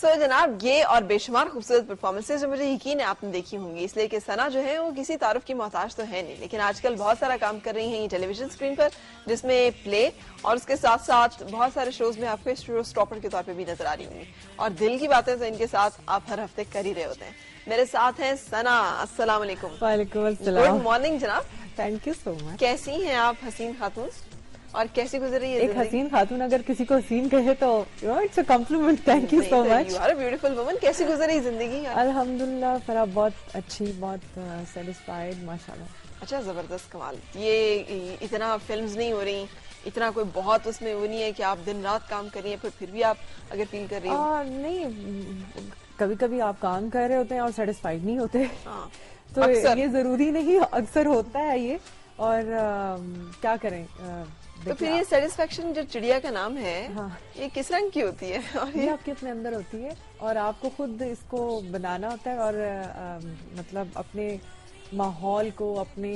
سو جناب یہ اور بے شمار خوبصورت پرفارمنسز جو مجھے یقین ہے آپ نے دیکھی ہوں گی، اس لیے کہ ثنا جو ہے وہ کسی تعارف کی محتاج تو ہے نہیں، لیکن آج کل بہت سارا کام کر رہی ہیں یہ ٹیلی ویژن اسکرین پر، جس میں پلے اور اس کے ساتھ ساتھ بہت سارے شوز میں آپ کو شو اسٹاپر کے طور پہ بھی نظر آ رہی ہوں گی، اور دل کی باتیں تو ان کے ساتھ آپ ہر ہفتے کر ہی رہے ہوتے ہیں. میرے ساتھ ہیں ثنا. السلام علیکم. وعلیکم السلام. گڈ مارننگ جناب. تھینک یو سو مچ. کیسی ہیں آپ حسین خاتون اور کیسی گزر رہی ہے ایک حسین خاتون اگر کسی کو حسین کہے تو it's a compliment. Thank you so much. You are a beautiful woman. کیسی گزر رہی زندگی؟ الحمدللہ فرا بہت اچھی، بہت سیٹسفائیڈ ماشاءاللہ. اچھا زبردست کمال. یہ اتنا فلمز نہیں ہو رہی، اتنا کوئی بہت اس میں وہ نہیں ہے کہ آپ دن رات کام کر رہی ہیں، پھر بھی آپ اگر فیل کر رہی ہو؟ نہیں، کبھی کبھی آپ کام کر رہے ہوتے ہیں اور سیٹسفائیڈ نہیں ہوتے، تو یہ ضروری نہیں، اکثر ہوتا ہے یہ. اور کیا کریں. تو پھر یہ سیٹسفیکشن جو چڑیا کا نام ہے یہ کس رنگ کی ہوتی ہے؟ یہ آپ کے اپنے اندر ہوتی ہے اور آپ کو خود اس کو بنانا ہوتا ہے، اور مطلب اپنے ماحول کو، اپنے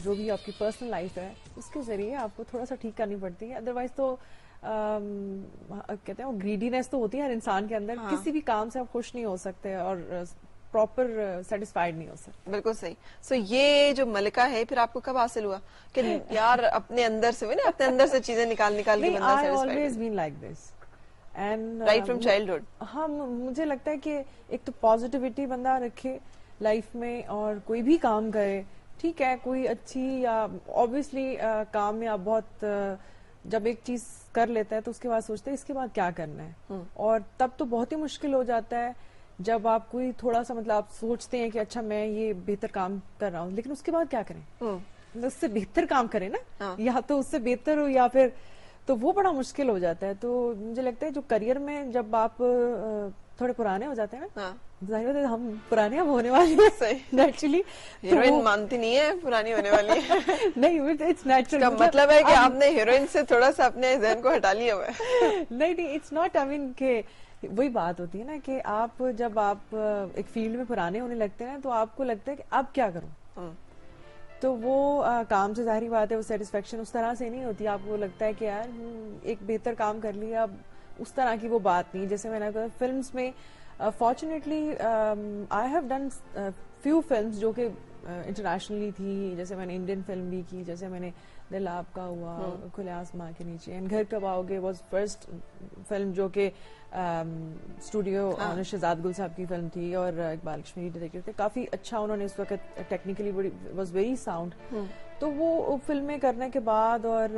جو بھی آپ کی پرسنل لائف ہے اس کے ذریعے آپ کو تھوڑا سا ٹھیک کرنی پڑتی ہے. ادروائز تو کہتے ہیں وہ گریڈینس تو ہوتی ہے ہر انسان کے اندر. کسی بھی کام سے آپ خوش نہیں ہو سکتے اور پراپر سیٹسفائیڈ نہیں ہو سکتے. بالکل صحیح. سو یہ جو ملکہ ہے پھر آپ کو کب حاصل ہوا کہ یار اپنے اندر سے اپنے اندر سے چیزیں نکال کے بندہ always been like this and right from childhood. ہاں مجھے لگتا ہے کہ ایک تو پازیٹیوٹی بندہ رکھے لائف میں اور کوئی بھی کام کرے. ٹھیک ہے کوئی اچھی یا obviously کام میں آپ بہت جب ایک چیز کر لیتا ہے تو اس کے بعد سوچتے ہیں اس کے بعد کیا کرنا ہے، اور تب تو بہت ہی مشکل ہو جاتا ہے جب آپ کوئی تھوڑا سا مطلب آپ سوچتے ہیں کہ اچھا میں یہ بہتر کام کر رہا ہوں، لیکن اس کے بعد کیا کریں، اس سے بہتر کام کریں نا، یا تو اس سے بہتر ہو یا پھر تو وہ بڑا مشکل ہو جاتا ہے. تو مجھے لگتا ہے جو کریئر میں جب آپ تھوڑے پرانے ہو جاتے ہیں نا، ظاہر ہے ہم پرانے اب ہونے والے ہیں نیچرلی. ہیروئن مانتی نہیں ہے پرانی ہونے والی ہے. نہیں اٹس نیچرل. مطلب ہے کہ آپ نے ہیروئن سے تھوڑا سا اپنے ذہن کو ہٹا لیا ہوا ہے. نہیں اٹس ناٹ، آئی مین کہ وہی بات ہوتی ہے نا کہ آپ جب آپ ایک فیلڈ میں پرانے ہونے لگتے ہیں تو آپ کو لگتا ہے کہ اب کیا کروں، تو وہ کام سے ظاہری بات ہے وہ سیٹسفیکشن اس طرح سے نہیں ہوتی. آپ کو لگتا ہے کہ یار ایک بہتر کام کر لیا، اب اس طرح کی وہ بات نہیں. جیسے میں نے کہا فلمز میں fortunately I have done few films جو کہ انٹرنیشنلی تھی. جیسے میں نے انڈین فلم بھی کی، جیسے میں نے دل آپ کا ہوا، کھلے آسماں کے نیچے، اینڈ گھر کب آؤ گے واز فرسٹ فلم جو کہ اسٹوڈیو شہزاد گل صاحب کی فلم تھی، اور اقبال کشمیری ڈائریکٹر تھے. کافی اچھا انہوں نے اس وقت ٹیکنیکلی واز ویری ساؤنڈ. تو وہ فلمیں کرنے کے بعد اور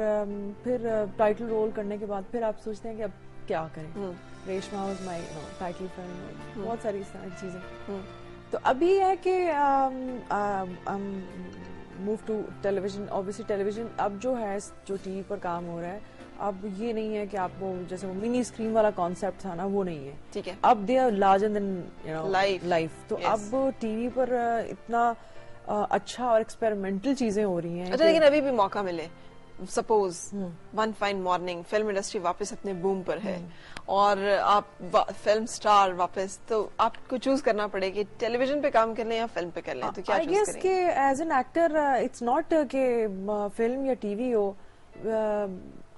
پھر ٹائٹل رول کرنے کے بعد پھر آپ سوچتے ہیں کہ اب کیا کریں. Reshma was my title film, بہت ساری اس طرح کی چیزیں. تو ابھی ہے کہ move to television. Obviously television اب جو ہے جو ٹی وی پر کام ہو رہا ہے اب یہ نہیں ہے کہ آپ کو جیسے وہ منی اسکرین والا کانسیپٹ تھا نا، وہ نہیں ہے. ٹھیک ہے اب they are larger than life. تو اب ٹی وی پر اتنا اچھا اور ایکسپیریمنٹل چیزیں ہو رہی ہیں. اچھا لیکن ابھی بھی موقع ملے، suppose one fine morning film industry واپس اپنے بوم پر ہے اور آپ فلم سٹار واپس، تو آپ کو چوز کرنا پڑے کہ ٹیلی ویژن پہ کام کر لیں یا فلم پہ کر لیں، تو کیا چوز کریں؟ آئی گیس کہ as an actor it's not کہ فلم یا ٹی وی ہو.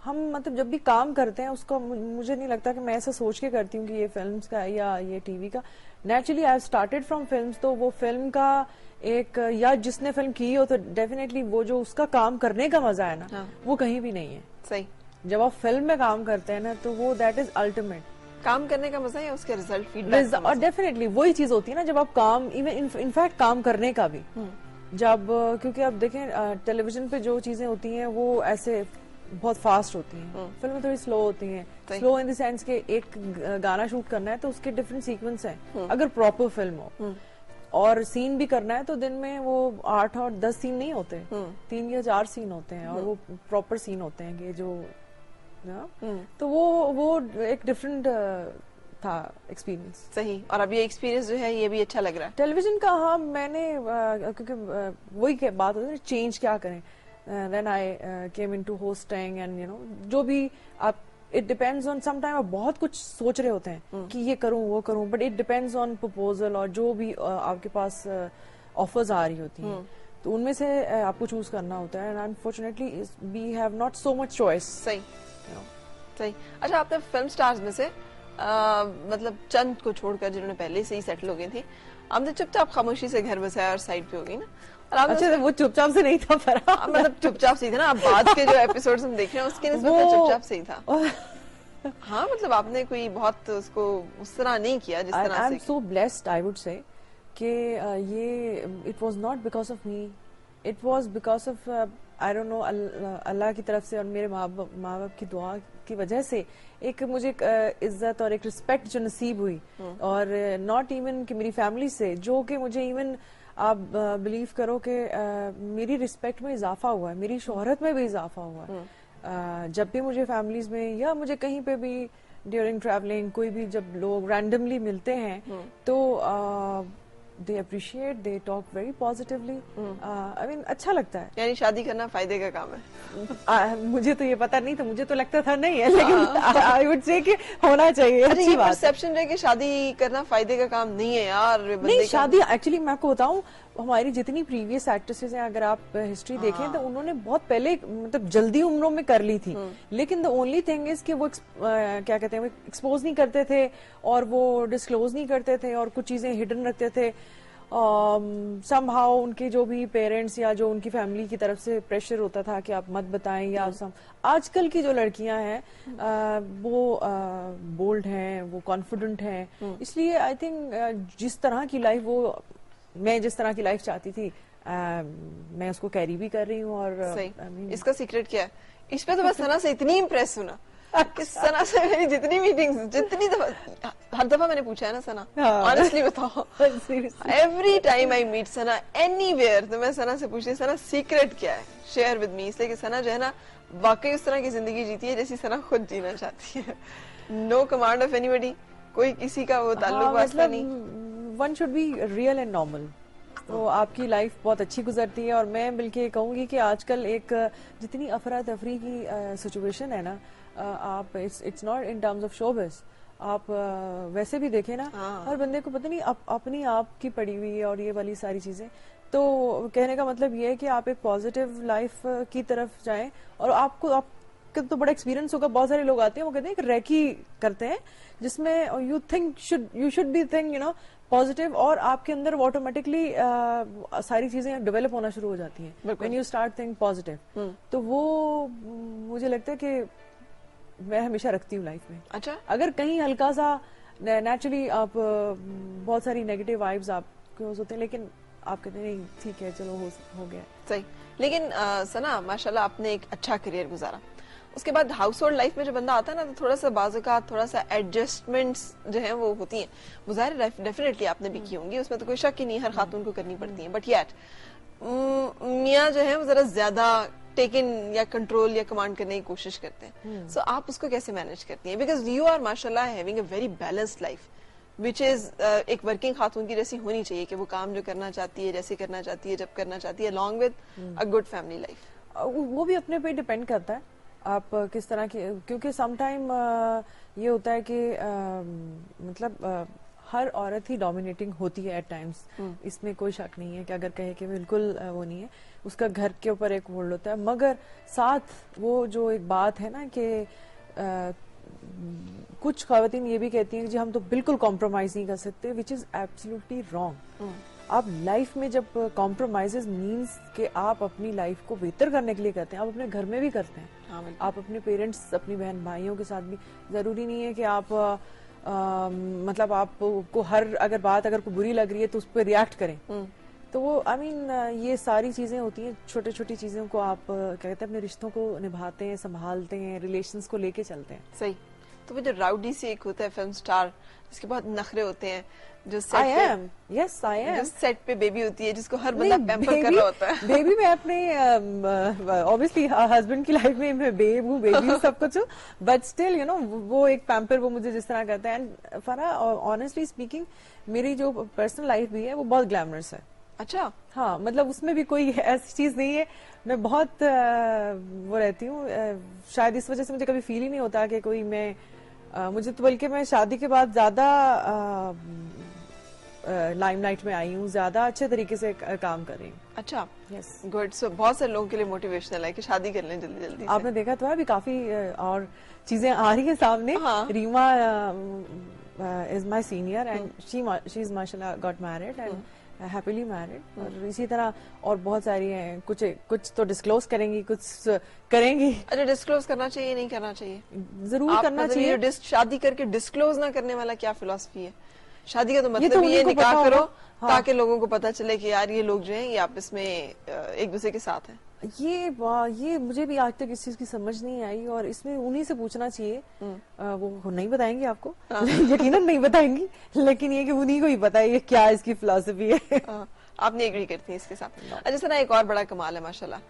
ہم مطلب جب بھی کام کرتے ہیں اس کو مجھے نہیں لگتا کہ میں ایسا سوچ کے کرتی ہوں کہ یہ فلمز کا یا یہ ٹی وی کا. Naturally I started from films, تو وہ فلم کا ایک یا جس نے فلم کی ہو تو ڈیفینیٹلی وہ جو اس کا کام کرنے کا مزہ ہے نا وہ کہیں بھی نہیں ہے. صحیح. جب آپ فلم میں کام کرتے ہیں نا تو وہ دیٹ از الٹیمیٹ. کام کرنے کا مزہ ہے اس کے ریزلٹ فیڈ بیک، اور ڈیفینیٹلی وہی چیز ہوتی ہے نا جب آپ کام ایون انفیکٹ کام کرنے کا بھی جب، کیونکہ آپ دیکھیں ٹیلی ویژن پہ جو چیزیں ہوتی ہیں وہ ایسے بہت فاسٹ ہوتی ہیں، فلمیں تھوڑی سلو ہوتی ہیں. سلو ان دی سینس کہ ایک گانا شوٹ کرنا ہے تو اس کے ڈفرینٹ سیکوینس ہیں اگر پراپر فلم ہو، اور سین بھی کرنا ہے تو دن میں وہ 8 اور 10 سین نہیں ہوتے، 3 یا 4 سین ہوتے ہیں، اور وہ پراپر سین ہوتے ہیں کہ جو تو وہ ایک ڈفرینٹ تھا ایکسپیرینس. صحیح. اور اب یہ ایکسپیرینس جو ہے یہ بھی اچھا لگ رہا ہے ٹیلی ویژن کا. ہاں میں نے کیونکہ وہی بات ہوتی ہے چینج کیا کریں. Then I came into hosting and جو بھی آپ it depends on sometime آپ بہت کچھ سوچ رہے ہوتے ہیں کہ یہ کروں وہ کروں، but it depends on proposal اور جو بھی آپ کے پاس offers آ رہی ہوتی ہیں تو ان میں سے آپ کو چوز کرنا ہوتا ہے. and unfortunately we have not so much choice. صحیح. اچھا آپ نے فلم سٹارز میں سے مطلب چند کو چھوڑ کر جنہوں نے پہلے سے ہی سیٹل ہو گئی تھی، آپ نے چپ چاپ خاموشی سے گھر بسایا اور سائڈ پہ ہو گئی نا. اور آپ اچھا وہ چپ چاپ سے نہیں تھا فرح، مطلب چپ چاپ سے ہی تھا نا. اب بعد کے جو ایپیسوڈز ہم دیکھ رہے ہیں اس کے نسبت چپ چاپ سے ہی تھا. ہاں مطلب آپ نے کوئی بہت اس کو اس طرح نہیں کیا جس طرح سے. I am so blessed I would say کہ یہ it was not because of me, it was because of I don't know Allah کی طرف سے اور میرے ماں باپ کی دعا کی وجہ سے ایک مجھے عزت اور ایک رسپیکٹ جو نصیب ہوئی. اور ناٹ ایون کہ میری فیملی سے، جو کہ مجھے ایون آپ بلیو کرو کہ میری رسپیکٹ میں اضافہ ہوا ہے، میری شہرت میں بھی اضافہ ہوا ہے. جب بھی مجھے فیملیز میں یا مجھے کہیں پہ بھی ڈیورنگ ٹریولنگ کوئی بھی جب لوگ رینڈملی ملتے ہیں تو they appreciate, they talk very positively. I mean اچھا لگتا ہے. یعنی شادی کرنا فائدے کا کام ہے. مجھے تو یہ پتا نہیں تھا، مجھے تو لگتا تھا نہیں ہے، لیکن I would say کہ ہونا چاہیے. اچھی بات. پرسیپشن ہے کہ شادی کرنا فائدے کا کام نہیں ہے یار. نہیں شادی ایکچولی میں آپ کو بتاؤں، ہماری جتنی پریویس ایکٹریسز ہیں اگر آپ ہسٹری دیکھیں تو انہوں نے بہت پہلے مطلب جلدی عمروں میں کر لی تھی، لیکن دا اونلی تھنگ از کہ وہ کیا کہتے ہیں ایکسپوز نہیں کرتے تھے اور وہ ڈسکلوز نہیں کرتے تھے اور کچھ چیزیں ہڈن رکھتے تھے. سم ہاؤ ان کے جو بھی پیرنٹس یا جو ان کی فیملی کی طرف سے پریشر ہوتا تھا کہ آپ مت بتائیں یا آج کل کی جو لڑکیاں ہیں وہ بولڈ ہیں، وہ کانفیڈنٹ ہیں. اس لیے آئی تھنک جس طرح کی لائف میں جس طرح کی لائف چاہتی تھی میں اس کو کیری بھی کر رہی ہوں. اور اس کا سیکرٹ کیا ہے؟ اس پہ تو بس ثنا سے اتنی امپریس ہونا، ثنا سے میری جتنی میٹنگز جتنی دفعہ ہر دفعہ میں نے پوچھا ہے نا ثنا آنیسٹلی بتاؤ، every time I meet Sana anywhere تو میں ثنا سے پوچھتی ثنا سیکرٹ کیا ہے، شیئر ود می. اس لیے کہ ثنا جو ہے نا واقعی اس طرح کی زندگی جیتی ہے جیسی ثنا خود جینا چاہتی ہے. No command of anybody, کوئی کسی کا وہ تعلق واسطہ نہیں. One should be real and normal. تو آپ کی لائف بہت اچھی گزرتی ہے. اور میں بلکہ کہوں گی کہ آج کل ایک جتنی افراتفری کی سچویشن ہے نا، آپ it's not in terms of showbiz, آپ ویسے بھی دیکھیں نا ہر بندے کو پتہ نہیں اپنی آپ کی پڑی ہوئی ہے اور یہ والی ساری چیزیں. تو کہنے کا مطلب یہ ہے کہ آپ ایک پازیٹیو لائف کی طرف جائیں. اور آپ کا تو بڑا ایکسپیرینس ہوگا، بہت سارے لوگ آتے ہیں وہ کہتے ہیں کہ ریکی کرتے ہیں جس میں you should be think you know positive, اور آپ کے اندر آٹومیٹکلی ساری چیزیں ڈیولپ ہونا شروع ہو جاتی ہیں when you start think positive. تو وہ مجھے لگتا ہے کہ میں ہمیشہ رکھتی ہوں لائف میں. اچھا اگر کہیں ہلکا سا نیچرلی آپ بہت ساری نیگیٹو وائبز آپ کے ہوتے ہیں، لیکن آپ کہتے ہیں نہیں ٹھیک ہے چلو ہو گیا صحیح. لیکن ثنا ماشاءاللہ آپ نے ایک اچھا کریئر گزارا. اس کے بعد ہاؤس ہولڈ لائف میں جو بندہ آتا ہے نا تو تھوڑا سا بعض اوقات تھوڑا سا ایڈجسٹمنٹس جو ہیں وہ ہوتی ہیں. وہ ظاہر ڈیفینیٹلی آپ نے بھی کی ہوں گی، اس میں تو کوئی شک ہی نہیں، ہر خاتون کو کرنی پڑتی ہیں. بٹ یٹ میاں جو ہے وہ ذرا زیادہ ٹیکن یا کنٹرول یا کمانڈ کرنے کی کوشش کرتے ہیں. سو آپ اس کو کیسے مینج کرتی ہیں؟ بیکاز یو آر ماشاءاللہ having a very balanced life which is ایک ورکنگ خاتون کی جیسی ہونی چاہیے کہ وہ کام جو کرنا چاہتی ہے جیسے کرنا چاہتی ہے جب کرنا چاہتی ہے along with a good family life. وہ بھی اپنے پہ ڈیپینڈ کرتا ہے آپ کس طرح کی، کیونکہ سم ٹائم یہ ہوتا ہے کہ مطلب ہر عورت ہی ڈومینیٹنگ ہوتی ہے ایٹ ٹائمس، اس میں کوئی شک نہیں ہے کہ اگر کہے کہ بالکل وہ نہیں ہے، اس کا گھر کے اوپر ایک ہولڈ ہوتا ہے. مگر ساتھ وہ جو ایک بات ہے نا کہ کچھ خواتین یہ بھی کہتی ہیں کہ جی ہم تو بالکل کمپرومائز نہیں کر سکتے، وچ از ایبسلیوٹلی رانگ. آپ لائف میں جب کمپرومائز مینس کہ آپ اپنی لائف کو بہتر کرنے کے لیے کرتے ہیں، آپ اپنے گھر میں بھی کرتے ہیں، آپ اپنے پیرنٹس اپنی بہن بھائیوں کے ساتھ بھی. ضروری نہیں ہے کہ آپ مطلب آپ کو اگر بات اگر کوئی بری لگ رہی ہے تو اس پہ ریئیکٹ کریں. تو وہ آئی مین یہ ساری چیزیں ہوتی ہیں، چھوٹی چھوٹی چیزوں کو آپ کہتے ہیں اپنے رشتوں کو نبھاتے ہیں، سنبھالتے ہیں، ریلیشنز کو لے کے چلتے ہیں. صحیح. تو وہ جو راؤڈی سے ایک ہوتا ہے فلم سٹار جس کے بہت نخرے ہوتے ہیں، جو سیٹ پہ بیبی ہوتی ہے جس کو ہر بندہ پیمپر کر رہا ہوتا ہے. بیبی میں اپنے obviously ہسبینڈ کی لائف میں میں بیب ہوں، بیبی سب کچھ ہوں، بٹ اسٹل یو نو وہ ایک پیمپر وہ مجھے جس طرح کرتا ہے. اینڈ فرح آنیسٹلی اسپیکنگ میری جو پرسنل لائف بھی ہے وہ بہت گلیمرس ہے. اچھا ہاں مطلب اس میں بھی کوئی ایسی چیز نہیں ہے، میں بہت وہ رہتی ہوں. شاید اس وجہ سے مجھے کبھی فیل ہی نہیں ہوتا کہ کوئی مجھے تو بلکہ میں شادی کے بعد زیادہ لائم لائٹ میں آئی ہوں, زیادہ اچھے طریقے سے کام کر رہی ہوں. اچھا, یس, گڈ. سو بہت سے لوگوں کے لیے موٹیویشنل ہے کہ شادی کر لیں جلدی جلدی. آپ نے دیکھا تو ہے ابھی کافی اور چیزیں آ رہی ہیں سامنے. Reema is my senior and she is ماشاء اللہ got married and happily married, اور اسی طرح اور بہت ساری ہیں. کچھ تو ڈسکلوز کریں گی, کچھ کریں گی. اچھا, ڈسکلوز کرنا چاہیے نہیں کرنا چاہیے؟ ضرور کرنا چاہیے. شادی کر کے ڈسکلوز نہ کرنے والا کیا فلسفی ہے؟ شادی کا تو مطلب یہ نکاح کرو تاکہ لوگوں کو پتا چلے کہ یار یہ لوگ جو ہیں یہ آپس میں ایک دوسرے کے ساتھ ہیں. یہ مجھے بھی آج تک اس چیز کی سمجھ نہیں آئی, اور اس میں انہی سے پوچھنا چاہیے. وہ نہیں بتائیں گے آپ کو, یقیناً نہیں بتائیں گی, لیکن یہ کہ انہی کو ہی پتا ہے یہ کیا اس کی فلسفی ہے. آپ نے ایگری کرتی ہیں اس کے ساتھ. اچھا سنا, ایک اور بڑا کمال ہے ماشاءاللہ,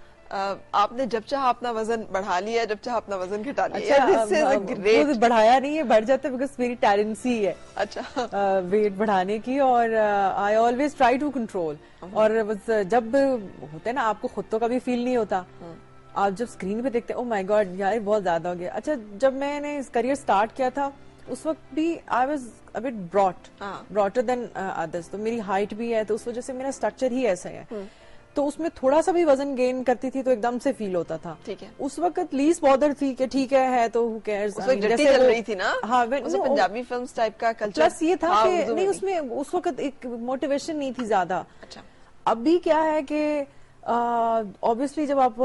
آپ نے جب چاہا اپنا وزن بڑھا لیا, جب چاہا اپنا وزن گھٹا لیا. بڑھایا نہیں ہے, بڑھ جاتا ہے بیکاز میری ٹیلنسی ہے اچھا ویٹ بڑھانے کی, اور I always try to control. اور جب ہوتا ہے نا آپ کو خود تو کبھی فیل نہیں ہوتا, آپ جب اسکرین پہ دیکھتے او مائی گاڈ یار بہت زیادہ ہو گیا. اچھا, جب میں نے کریئر اسٹارٹ کیا تھا اس وقت بھی آئی واز ا بٹ براٹر دین ادرس, تو میری ہائٹ بھی ہے تو اس وجہ سے میرا اسٹرکچر ہی ایسا ہے. تو اس میں تھوڑا سا بھی وزن گین کرتی تھی تو ایک دم سے فیل ہوتا تھا. اس وقت لیسٹ بادر تھی کہ ٹھیک ہے تو who cares, چل رہی تھی نا. ہاں, پنجابی فلمز ٹائپ کا کلچر. پلس یہ تھا کہ نہیں, اس میں اس وقت ایک موٹیویشن نہیں تھی زیادہ. ابھی کیا ہے کہ obviously جب آپ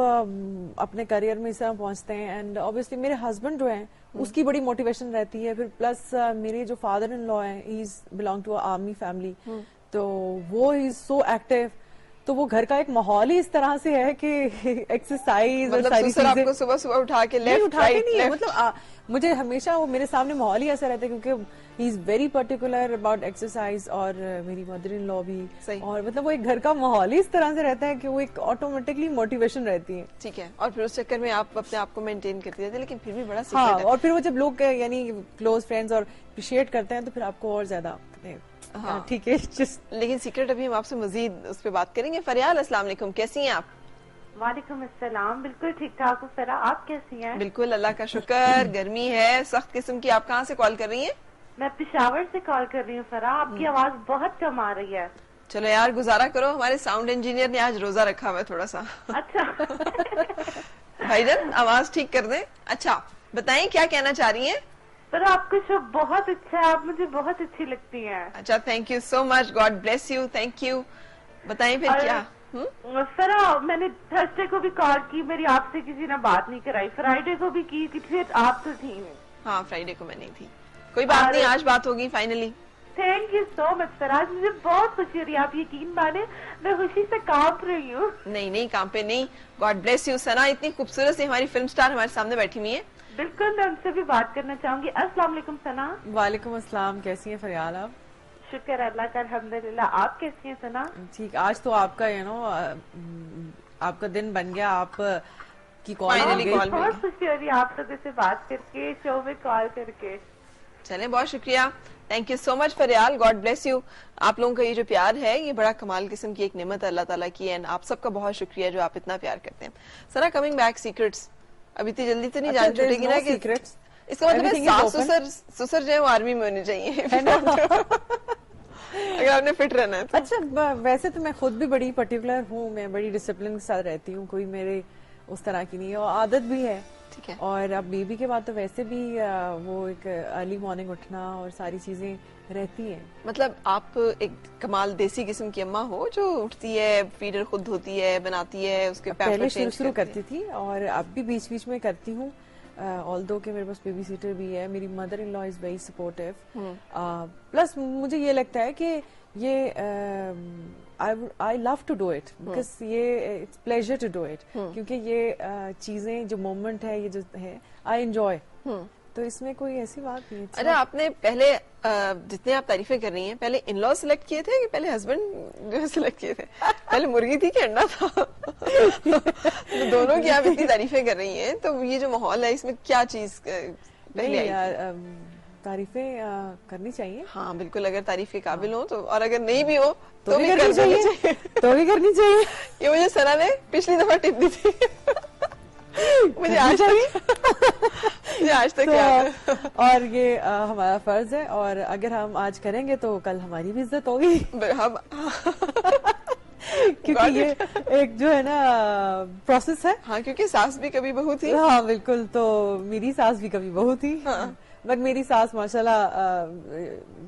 اپنے کریئر میں اس طرح پہنچتے ہیں, اینڈ obviously میرے ہسبینڈ جو ہیں اس کی بڑی موٹیویشن رہتی ہے. پھر پلس میرے جو فادر ان لا ہیں, ہی از بلانگ ٹو آرمی فیملی, تو وہ از سو ایکٹیو, تو وہ گھر کا ایک ماحول ہی اس طرح سے ہے کہ ایکسرسائز اور ساری چیزیں صبح صبح اٹھا کے لیفٹ رائٹ لیفٹ, مطلب مجھے ہمیشہ وہ میرے سامنے ماحول ہی ایسا رہتا ہے کیونکہ he is very particular about exercise, اور میری مدر ان لا بھی, اور مطلب وہ ایک گھر کا ماحول ہی اس طرح سے رہتا ہے کہ وہ ایک آٹومیٹکلی موٹیویشن رہتی ہے. ٹھیک ہے, اور پھر اس چکر میں آپ اپنے آپ کو مینٹین کرتی رہتے, لیکن پھر بھی بڑا ہاں, اور پھر وہ جب لوگ یعنی کلوز فرینڈز اور اپریشیٹ کرتے ہیں تو پھر آپ کو اور زیادہ ٹھیک ہے. لیکن سیکرٹ ابھی ہم آپ سے مزید اس پہ بات کریں گے. فریال, السلام علیکم, کیسی ہیں آپ؟ وعلیکم السلام, بالکل ٹھیک ٹھاک ہوں فرا, آپ کیسی ہیں؟ بالکل اللہ کا شکر. گرمی ہے سخت قسم کی. آپ کہاں سے کال کر رہی ہیں؟ میں پشاور سے کال کر رہی ہوں فرا, آپ کی آواز بہت کم آ رہی ہے. چلو یار گزارا کرو, ہمارے ساؤنڈ انجینئر نے آج روزہ رکھا ہوا ہے تھوڑا سا. اچھا بھائی جان آواز ٹھیک کر دیں. اچھا بتائیں کیا کہنا چاہ رہی ہیں؟ پر آپ کا شو بہت اچھا ہے, آپ مجھے بہت اچھی لگتی ہیں. اچھا, thank you so much, God bless you, thank you. بتائیں پھر کیا. فرا میں نے تھرسڈے کو بھی کال کی, میری آپ سے کسی نے بات نہیں کرائی. فرائیڈے کو بھی کی پھر آپ تو تھی نہیں. ہاں فرائیڈے کو میں نہیں تھی. کوئی بات نہیں, آج بات ہوگی فائنلی. تھینک یو سو مچ سر, آج مجھے بہت خوشی ہو رہی ہے, آپ یقین مانے میں خوشی سے کانپ رہی ہوں. نہیں کام پہ نہیں, گاڈ بلیس یو. سنا اتنی خوبصورت سی ہماری فلم سٹار ہمارے سامنے بیٹھی ہوئی ہے. بالکل, میں ان سے بھی بات کرنا چاہوں گی. السلام علیکم سنا. وعلیکم السلام, کیسی ہیں فریال آپ؟ شکر اللہ کا, الحمدللہ. آپ کیسی ہیں سنا؟ ٹھیک. آج تو آپ کا آپ کا دن بن گیا, آپ کی کال بہت خوشی ہو رہی ہے آپ لوگوں سے بات کر کے, شو میں کال کر کے. چلیں بہت شکریہ, thank you so much Faryal, God bless you. آپ لوگوں کا یہ جو پیار ہے یہ بڑا کمال قسم کی ایک نعمت ہے اللہ تعالیٰ کی, اینڈ آپ سب کا بہت شکریہ جو آپ اتنا پیار کرتے ہیں. سنا کمنگ بیک سیکرٹس, ابھی اتنی جلدی تو نہیں جان چھوٹے گی نا کہ اس کا مطلب ہے سسر جو ہے وہ آرمی میں ہونے چاہیے اگر آپ نے فٹ رہنا ہے. اچھا ویسے تو میں خود بھی بڑی پرٹیکولر ہوں, میں بڑی ڈسپلن کے ساتھ رہتی ہوں, کوئی میرے اس طرح کی نہیں ہے, اور عادت بھی ہے. ٹھیک ہے. اور اب بیبی کے بعد تو ویسے بھی وہ ایک ارلی مارننگ اٹھنا اور ساری چیزیں رہتی ہیں. مطلب آپ ایک کمال دیسی قسم کی اماں ہو جو اٹھتی ہے, فیڈر خود دھوتی ہے, بناتی ہے, اس کے پہلے شروع کرتی تھی اور اب بھی بیچ بیچ میں کرتی ہوں, آلدو کہ میرے پاس بیبی سیٹر بھی ہے. میری mother in law is very supportive. Plus مجھے یہ لگتا ہے کہ یہ I love to do it because یہ it's pleasure to do it, کیونکہ یہ چیزیں جو مومنٹ ہے یہ جو ہے I enjoy, تو اس میں کوئی ایسی بات نہیں. اچھا آپ نے پہلے جتنے آپ تعریفیں کر رہی ہیں پہلے ان لا سلیکٹ کیے تھے کہ پہلے ہسبینڈ جو سلیکٹ کیے تھے؟ پہلے مرغی تھی کہ انڈا تھا؟ دونوں کی آپ اتنی تعریفیں کر رہی ہیں, تو یہ جو ماحول ہے اس میں کیا چیز پہلے تعریفیں کرنی چاہیے. ہاں بالکل, اگر تعریف کے قابل ہو تو, اور اگر نہیں بھی ہو تو بھی کرنی چاہیے. یہ مجھے سنا نے پچھلی دفعہ ٹپ دی تھی. مجھے آج تک یاد ہے. اور یہ ہمارا فرض ہے, اور اگر ہم آج کریں گے تو کل ہماری بھی عزت ہوگی. کیونکہ یہ ایک جو ہے نا پروسیس ہے. ہاں, کیونکہ ساس بھی کبھی بہو تھی. ہاں بالکل, تو میری ساس بھی کبھی بہو تھی, بٹ میری ساس ماشاءاللہ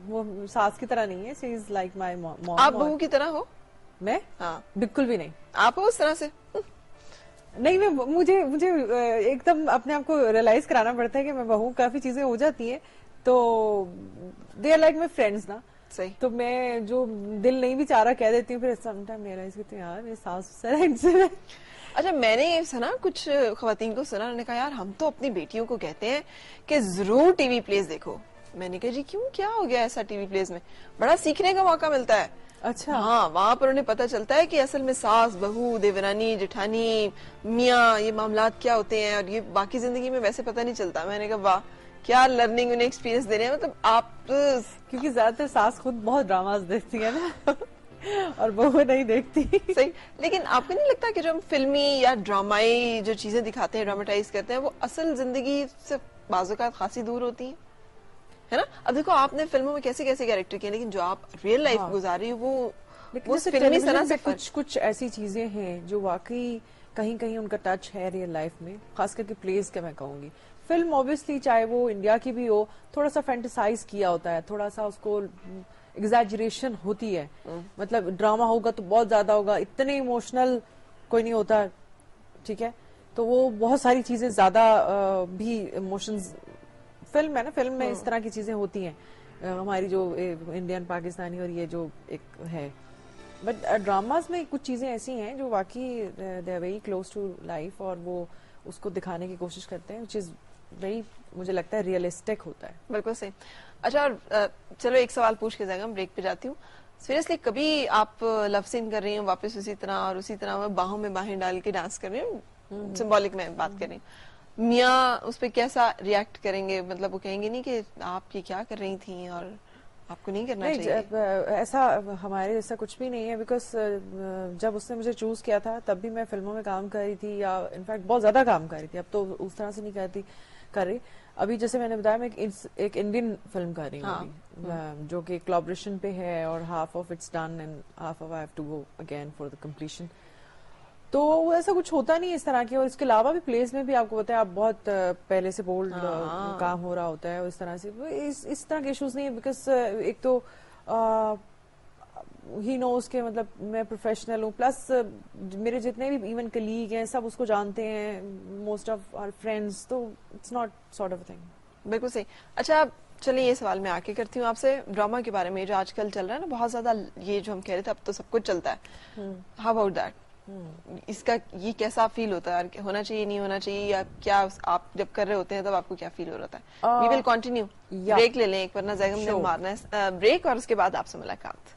وہ ساس کی طرح نہیں ہے, شی از لائک مائی مام. آپ بہو کی طرح ہو؟ میں ہاں بالکل بھی نہیں. آپ ہو اس طرح سے؟ نہیں, میں مجھے ایک دم اپنے آپ کو ریئلائز کرانا پڑتا ہے کہ میں بہو, کافی چیزیں ہو جاتی ہیں تو they are like my friends نا. صحیح. تو میں جو دل نہیں بھی چاہ رہا کہہ دیتی ہوں, پھر سم ٹائم ریئلائز کرتی ہوں یار میری ساس سے. اچھا, میں نے یہ سنا, کچھ خواتین کو سنا, انہوں نے کہا یار ہم تو اپنی بیٹیوں کو کہتے ہیں کہ ضرور ٹی وی پلیز دیکھو. میں نے کہا جی کیوں, کیا ہو گیا ایسا ٹی وی پلیز میں؟ بڑا سیکھنے کا موقع ملتا ہے. اچھا. ہاں, وہاں پر انہیں پتہ چلتا ہے کہ اصل میں ساس, بہو, دیورانی, جٹھانی, میاں, یہ معاملات کیا ہوتے ہیں, اور یہ باقی زندگی میں ویسے پتہ نہیں چلتا. میں نے کہا واہ, کیا لرننگ انہیں ایکسپیرینس دے رہے ہیں. مطلب آپ, کیونکہ زیادہ تر ساس خود بہت ڈراماز دیکھتی ہے نا اور بہو نہیں دیکھتی. صحیح. لیکن آپ کو نہیں لگتا کہ جو ہم فلمی یا ڈرامائی جو چیزیں دکھاتے ہیں, ڈراماٹائز کرتے ہیں, وہ اصل زندگی سے بعض اوقات خاصی دور ہوتی ہیں, ہے نا؟ اب دیکھو آپ نے فلموں میں کیسے کیسے کیریکٹر کیے, لیکن جو آپ ریئل لائف گزاری وہ فلمی طرح سے کچھ ایسی چیزیں ہیں جو واقعی کہیں کہیں ان کا ٹچ ہے ریئل لائف میں, خاص کر کے پلیز کا میں کہوں گی. فلم اوبیسلی چاہے وہ انڈیا کی بھی ہو, تھوڑا سا فینٹیسائز کیا ہوتا ہے, تھوڑا سا اس کو ایگزیجریشن ہوتی ہے. مطلب ڈراما ہوگا تو بہت زیادہ ہوگا, اتنے ایموشنل کوئی نہیں ہوتا, ٹھیک ہے, تو وہ بہت ساری چیزیں زیادہ بھی ایموشنز فلم ہے نا, فلم میں اس طرح کی چیزیں ہوتی ہیں ہماری جو انڈین پاکستانی اور یہ جو ایک ہے. بٹ ڈراماز میں کچھ چیزیں ایسی ہیں جو واقعی they are very close to life, اور وہ اس کو دکھانے کی کوشش کرتے ہیں, وچ از ویری, مجھے لگتا ہے ریئلسٹک ہوتا ہے. بالکل صحیح. اچھا, چلو ایک سوال پوچھ کے جائے گا, بریک پہ جاتی ہوں. سیریسلی کبھی آپ لو سین کر رہی ہوں واپس اسی طرح, اور اسی طرح باہوں میں باہیں ڈال کے ڈانس کر رہی ہوں, سمبولک میں بات کر رہی ہوں, میاں اس پہ کیسا ریئیکٹ کریں گے؟ مطلب وہ کہیں گے نہیں کہ آپ یہ کیا کر رہی تھیں اور آپ کو نہیں کرنا چاہیے؟ ایسا ہمارے جیسا کچھ بھی نہیں ہے, بیکاز جب اس نے مجھے چوز کیا تھا تب بھی میں فلموں میں کام کر رہی تھی, یا انفیکٹ بہت زیادہ کام کر رہی تھی. اب تو اس طرح سے نہیں کر رہی. ابھی جیسے میں نے بتایا میں ایک انڈین فلم کر رہی ہوں جو کہ کولابریشن پہ ہے, اور half of it's done and half of I have to go again for the completion. تو وہ ایسا کچھ ہوتا نہیں اس طرح کی. اور اس کے علاوہ بھی پلیز میں بھی آپ کو پتا ہے, آپ بہت پہلے سے بولڈ کام ہو رہا ہوتا ہے, اس طرح سے اس طرح کے ایشوز نہیں ہے. بیکاز ایک تو ہی نوز کے مطلب میں پروفیشنل ہوں, پلس میرے جتنے بھی ایون کلیگ ہیں سب اس کو جانتے ہیں, موسٹ آف آر فرینڈز, تو it's not sort of thing. بالکل صحیح. اچھا چلیے یہ سوال میں آ کے کرتی ہوں آپ سے, ڈراما کے بارے میں جو آج کل چل رہا ہے نا بہت زیادہ, یہ جو ہم کہہ رہے تھے اب تو سب کچھ چلتا ہے, ہاؤ اباؤٹ دیٹ؟ اس کا یہ کیسا فیل ہوتا ہے, ہونا چاہیے نہیں ہونا چاہیے, یا کیا آپ جب کر رہے ہوتے ہیں تب آپ کو کیا فیل ہو رہا ہے؟ وی ول کنٹینیو, بریک لے لیں ایک, ورنہ زیگم نے مارنا ہے بریک, اور اس کے بعد آپ سے ملاقات.